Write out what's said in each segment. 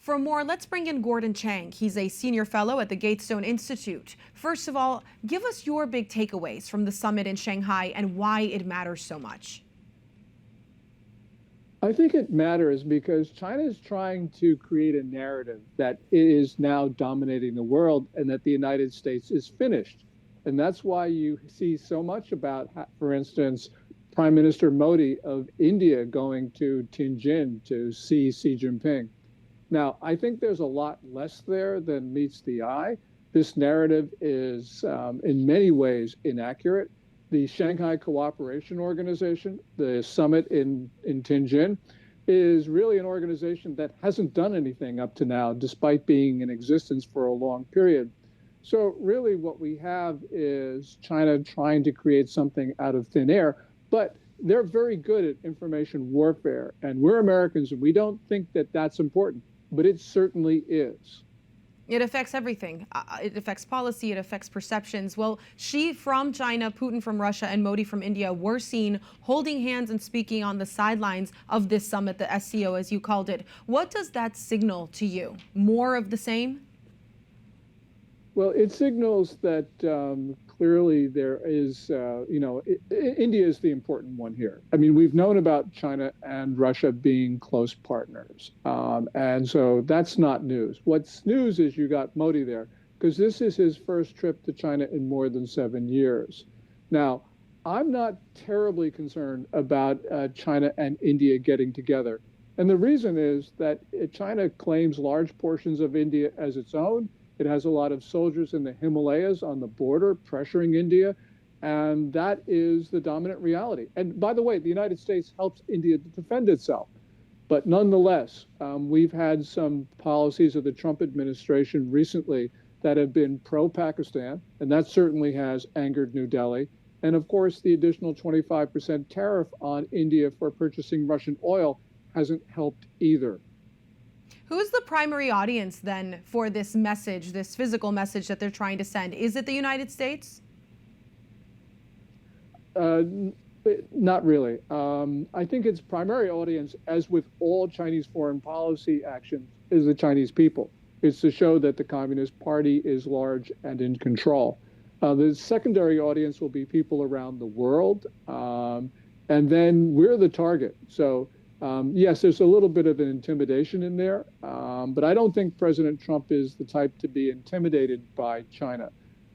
For more, let's bring in Gordon Chang. He's a senior fellow at the Gatestone Institute. First of all, give us your big takeaways from the summit in Shanghai and why it matters so much. I think it matters because China is trying to create a narrative that it is now dominating the world and that the United States is finished. And that's why you see so much about, for instance, Prime Minister Modi of India going to Tianjin to see Xi Jinping. Now, I think there's a lot less there than meets the eye. This narrative is in many ways inaccurate. The Shanghai Cooperation Organization, the summit in Tianjin, is really an organization that hasn't done anything up to now, despite being in existence for a long period. So really what we have is China trying to create something out of thin air, but they're very good at information warfare. And we're Americans, and we don't think that that's important, but it certainly is. It affects everything. It affects policy. It affects perceptions. Well, Xi from China, Putin from Russia, and Modi from India were seen holding hands and speaking on the sidelines of this summit, the SCO, as you called it. What does that signal to you? More of the same? Well, it signals that clearly there is, India is the important one here. I mean, we've known about China and Russia being close partners. And so that's not news. What's news is you got Modi there, because this is his first trip to China in more than 7 years. Now, I'm not terribly concerned about China and India getting together. And the reason is that China claims large portions of India as its own. It has a lot of soldiers in the Himalayas on the border pressuring India, and that is the dominant reality. And by the way, the United States helps India to defend itself. But nonetheless, we've had some policies of the Trump administration recently that have been pro-Pakistan, and that certainly has angered New Delhi. And of course, the additional 25% tariff on India for purchasing Russian oil hasn't helped either. Who's the primary audience then for this message, this physical message that they're trying to send? Is it the United States? Not really. I think its primary audience, as with all Chinese foreign policy actions, is the Chinese people. It's to show that the Communist Party is large and in control. The secondary audience will be people around the world, and then we're the target. So yes, there's a little bit of an intimidation in there, but I don't think President Trump is the type to be intimidated by China.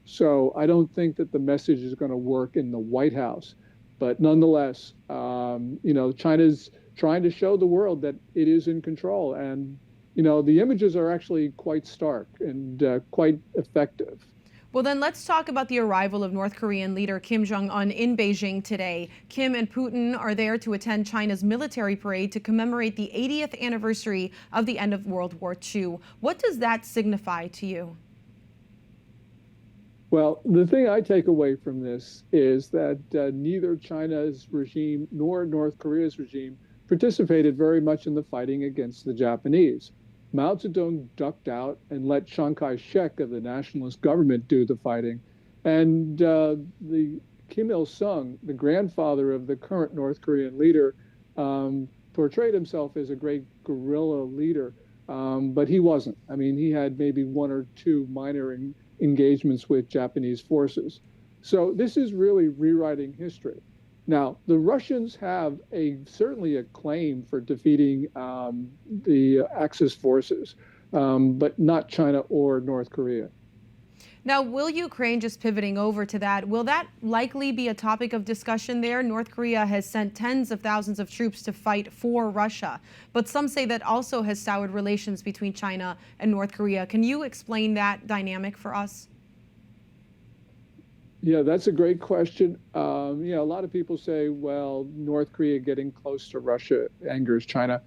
So I don't think that the message is going to work in the White House. But nonetheless, China's trying to show the world that it is in control. And, the images are actually quite stark and quite effective. Well, then let's talk about the arrival of North Korean leader Kim Jong-un in Beijing today. Kim and Putin are there to attend China's military parade to commemorate the 80th anniversary of the end of World War II. What does that signify to you? Well, the thing I take away from this is that neither China's regime nor North Korea's regime participated very much in the fighting against the Japanese. Mao Zedong ducked out and let Chiang Kai-shek of the nationalist government do the fighting. And the Kim Il-sung, the grandfather of the current North Korean leader, portrayed himself as a great guerrilla leader, but he wasn't. I mean, he had maybe one or two minor engagements with Japanese forces. So this is really rewriting history. Now, the Russians have certainly a claim for defeating the Axis forces, but not China or North Korea. Now, will Ukraine, just pivoting over to that, will that likely be a topic of discussion there? North Korea has sent tens of thousands of troops to fight for Russia, but some say that also has soured relations between China and North Korea. Can you explain that dynamic for us? Yeah, that's a great question. A lot of people say, well, North Korea getting close to Russia angers China.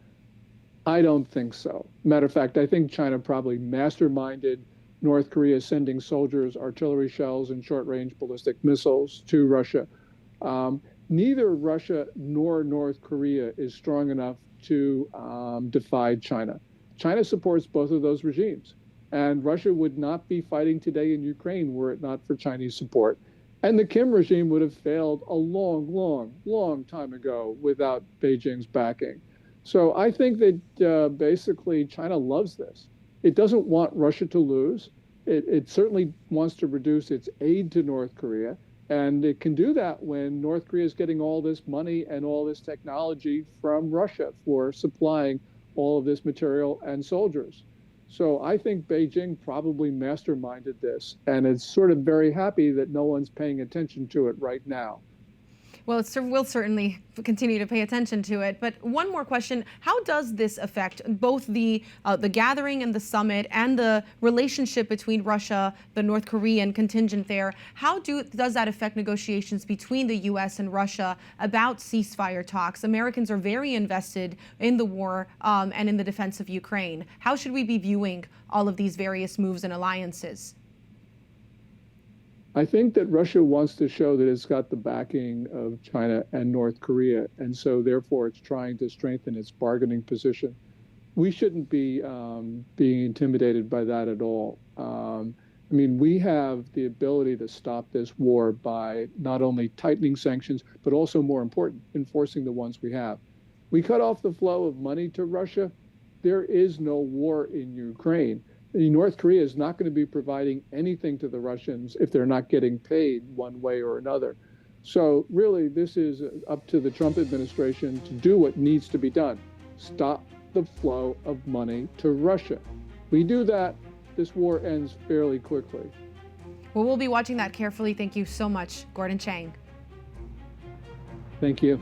I don't think so. Matter of fact, I think China probably masterminded North Korea sending soldiers, artillery shells, and short-range ballistic missiles to Russia. Neither Russia nor North Korea is strong enough to defy China. China supports both of those regimes. And Russia would not be fighting today in Ukraine were it not for Chinese support. And the Kim regime would have failed a long, long, long time ago without Beijing's backing. So I think that basically China loves this. It doesn't want Russia to lose. It certainly wants to reduce its aid to North Korea. And it can do that when North Korea is getting all this money and all this technology from Russia for supplying all of this material and soldiers. So I think Beijing probably masterminded this and is sort of very happy that no one's paying attention to it right now. Well, we'll certainly continue to pay attention to it. But one more question: how does this affect both the gathering and the summit and the relationship between Russia, the North Korean contingent there? How does that affect negotiations between the U.S. and Russia about ceasefire talks? Americans are very invested in the war and in the defense of Ukraine. How should we be viewing all of these various moves and alliances? I think that Russia wants to show that it's got the backing of China and North Korea, and so therefore it's trying to strengthen its bargaining position. We shouldn't be being intimidated by that at all. I mean, we have the ability to stop this war by not only tightening sanctions, but also, more important, enforcing the ones we have. We cut off the flow of money to Russia. There is no war in Ukraine. North Korea is not going to be providing anything to the Russians if they're not getting paid one way or another. So really, this is up to the Trump administration to do what needs to be done. Stop the flow of money to Russia. We do that, this war ends fairly quickly. Well, we'll be watching that carefully. Thank you so much, Gordon Chang. Thank you.